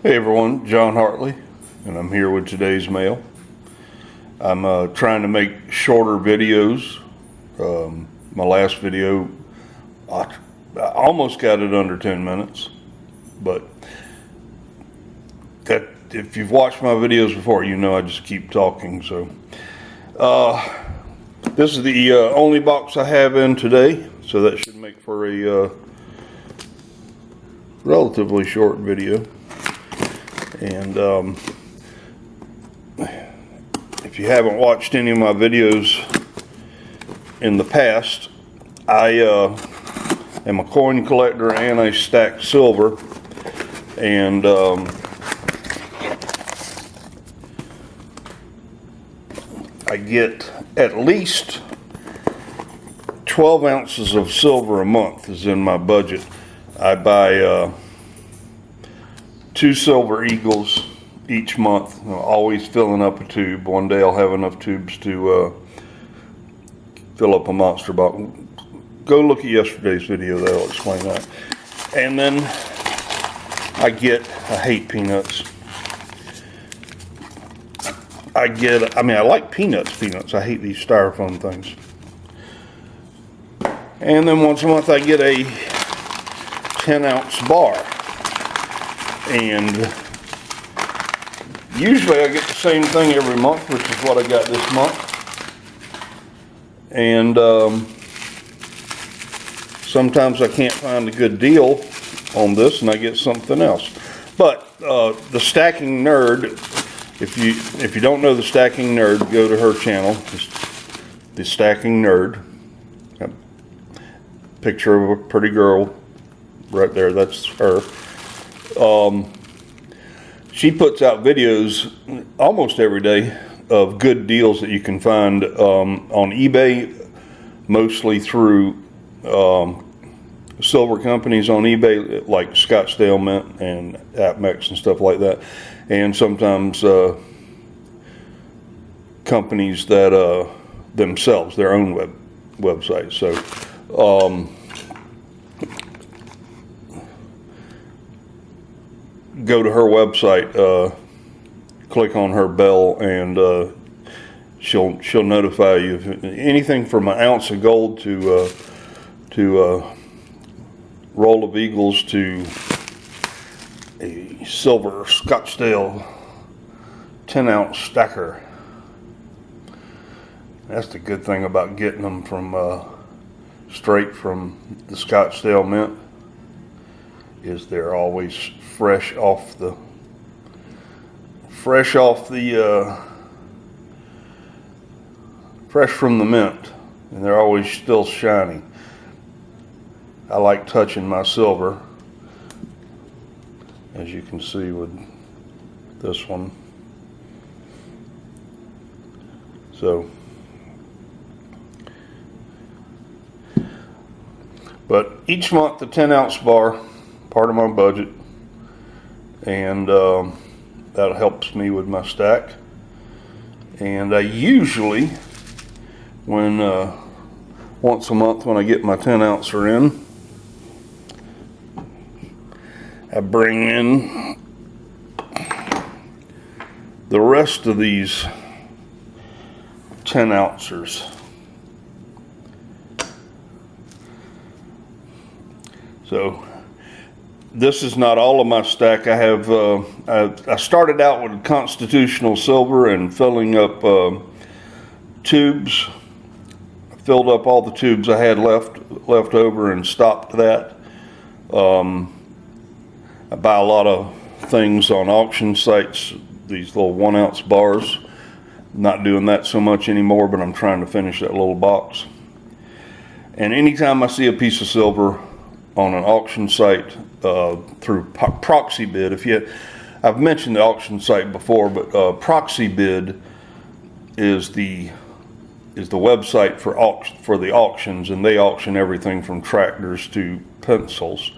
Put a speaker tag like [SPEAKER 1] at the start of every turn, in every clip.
[SPEAKER 1] Hey everyone, John Hartley, and I'm here with today's mail. I'm trying to make shorter videos. My last video, I almost got it under 10 minutes, but if you've watched my videos before, you know I just keep talking. So this is the only box I have in today, so that should make for a relatively short video. And if you haven't watched any of my videos in the past, I am a coin collector and I stack silver, and I get at least 12 ounces of silver a month is in my budget. I buy 2 silver eagles each month, always filling up a tube. One day I'll have enough tubes to fill up a monster box. Go look at yesterday's video, that'll explain that. And then I hate peanuts. I like peanuts. I hate these styrofoam things. And then once a month I get a 10-ounce bar. And usually I get the same thing every month, which is what I got this month. And sometimes I can't find a good deal on this and I get something else. But the Stacking Nerd, if you don't know the Stacking Nerd, go to her channel. It's the Stacking Nerd. Got a picture of a pretty girl right there. That's her. She puts out videos almost every day of good deals that you can find on eBay, mostly through silver companies on eBay like Scottsdale Mint and APMEX and stuff like that, and sometimes companies that themselves, their own websites. So go to her website, click on her bell, and she'll notify you if anything from an ounce of gold to roll of eagles to a silver Scottsdale 10-ounce stacker. That's the good thing about getting them from straight from the Scottsdale Mint, is they're always fresh from the mint, and they're always still shiny. I like touching my silver, as you can see with this one. So, but each month the 10-ounce bar, part of my budget, and that helps me with my stack. And I usually, when once a month when I get my 10-ouncer in, I bring in the rest of these 10-ouncers. So this is not all of my stack. I have I started out with constitutional silver and filling up tubes. I filled up all the tubes I had left over and stopped that. I buy a lot of things on auction sites, these little 1-ounce bars. I'm not doing that so much anymore, but I'm trying to finish that little box. And anytime I see a piece of silver on an auction site through proxy bid, I've mentioned the auction site before, but proxy bid is the website for the auctions, and they auction everything from tractors to pencils.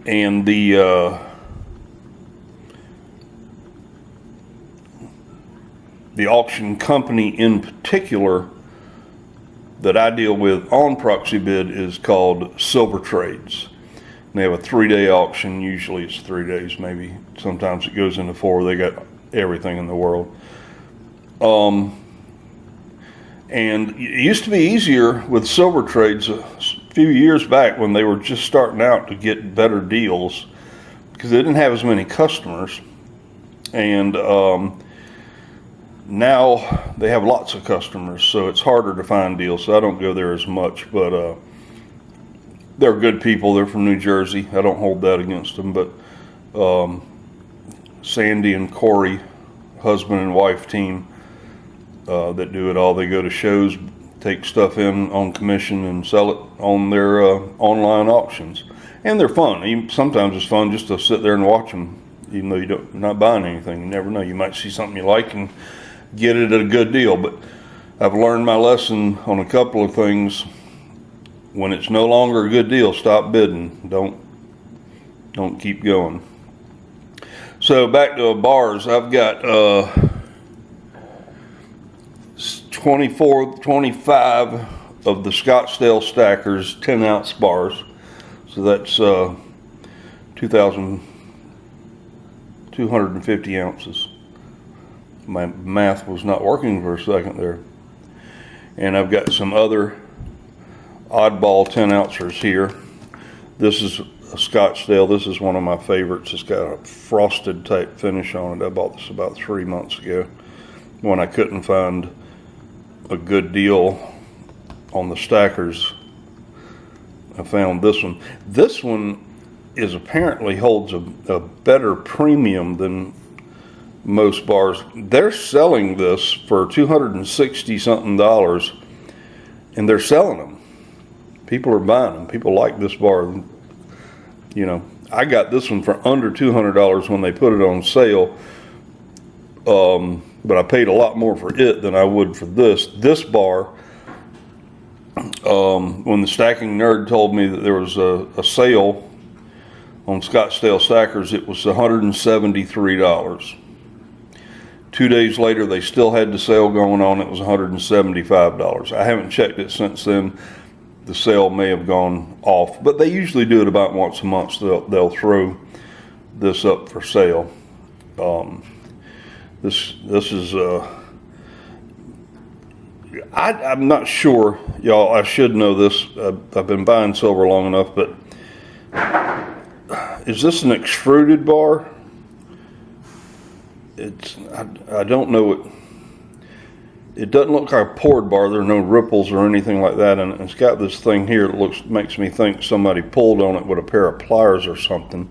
[SPEAKER 1] And the auction company in particular that I deal with on proxy bid is called Silver Trades, They have a 3-day auction. Usually it's 3 days, maybe. Sometimes it goes into 4. They got everything in the world. And it used to be easier with silver trades a few years back when they were just starting out to get better deals because they didn't have as many customers. And now they have lots of customers, so it's harder to find deals. So I don't go there as much, but they're good people. They're from New Jersey. I don't hold that against them, but Sandy and Corey, husband and wife team, that do it all. They go to shows, take stuff in on commission, and sell it on their online auctions. And they're fun. Sometimes it's fun just to sit there and watch them, even though you're not buying anything. You never know. You might see something you like and get it at a good deal. But I've learned my lesson on a couple of things. When it's no longer a good deal, stop bidding. Don't keep going. So back to bars. I've got 25 of the Scottsdale Stackers 10-ounce bars. So that's 2,250 ounces. My math was not working for a second there. And I've got some other oddball 10-ouncers here. This is a Scottsdale. This is one of my favorites. It's got a frosted type finish on it. I bought this about 3 months ago when I couldn't find a good deal on the stackers. I found this one. This one is apparently holds a better premium than most bars. They're selling this for $260 something, and they're selling them. People are buying them. People like this bar. You know, I got this one for under $200 when they put it on sale. But I paid a lot more for it than I would for this. This bar, when the Stacking Nerd told me that there was a sale on Scottsdale Stackers, it was $173. 2 days later, they still had the sale going on. It was $175. I haven't checked it since then. The sale may have gone off, but they usually do it about once a month. So they'll throw this up for sale. This is I'm not sure, y'all. I should know this. I've been buying silver long enough, but is this an extruded bar? I don't know it. It doesn't look like a poured bar. There are no ripples or anything like that, and it's got this thing here that makes me think somebody pulled on it with a pair of pliers or something.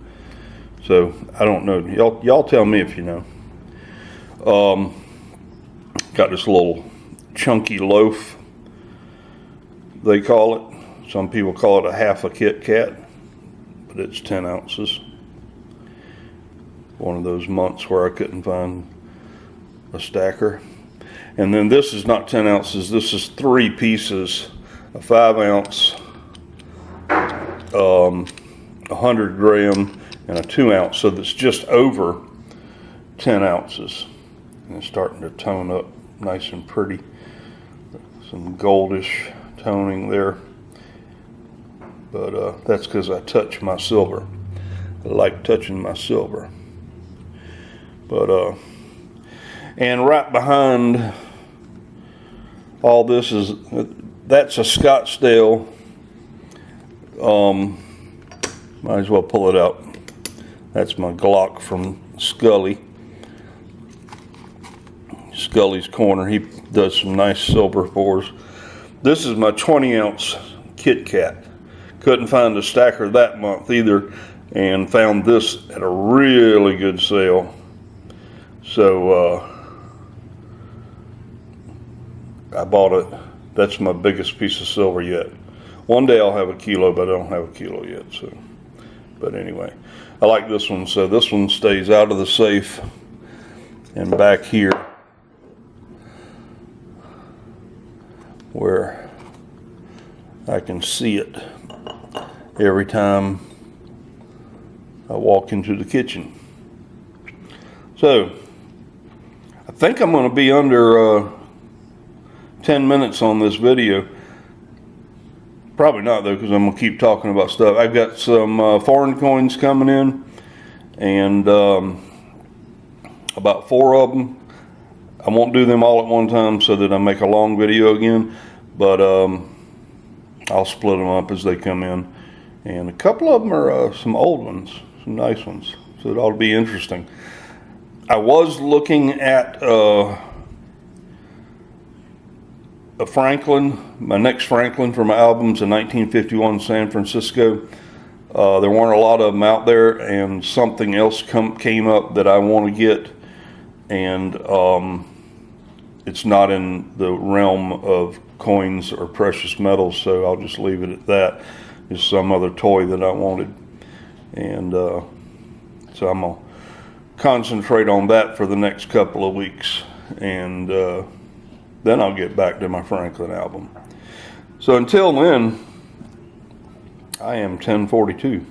[SPEAKER 1] So I don't know. Y'all tell me if you know. Got this little chunky loaf, they call it. Some people call it a half a Kit Kat, but it's 10 ounces. One of those months where I couldn't find a stacker. And then this is not 10 ounces, this is 3 pieces, a 5-ounce, 100 gram, and a 2-ounce, so that's just over 10 ounces. And it's starting to tone up nice and pretty. Some goldish toning there. But that's because I touch my silver. I like touching my silver. But and right behind all this that's a Scottsdale. Might as well pull it out. That's my Glock from Scully's Corner. He does some nice silver bores. This is my 20-ounce Kit Kat. Couldn't find a stacker that month either, and found this at a really good sale. So I bought it. That's my biggest piece of silver yet. One day I'll have a kilo, but I don't have a kilo yet. So, but anyway, I like this one. So this one stays out of the safe, and back here where I can see it every time I walk into the kitchen. So I think I'm going to be under 10 minutes on this video. Probably not though, because I'm gonna keep talking about stuff. I've got some foreign coins coming in, and about 4 of them. I won't do them all at one time so that I make a long video again, but I'll split them up as they come in. And a couple of them are some old ones, some nice ones, so it ought to be interesting. I was looking at a Franklin, my next Franklin for my albums, a 1951 San Francisco. There weren't a lot of them out there, and something else came up that I want to get, and it's not in the realm of coins or precious metals, so I'll just leave it at that. It's some other toy that I wanted, and so I'm gonna concentrate on that for the next couple of weeks, and then I'll get back to my Franklin album. So until then, I am 1042.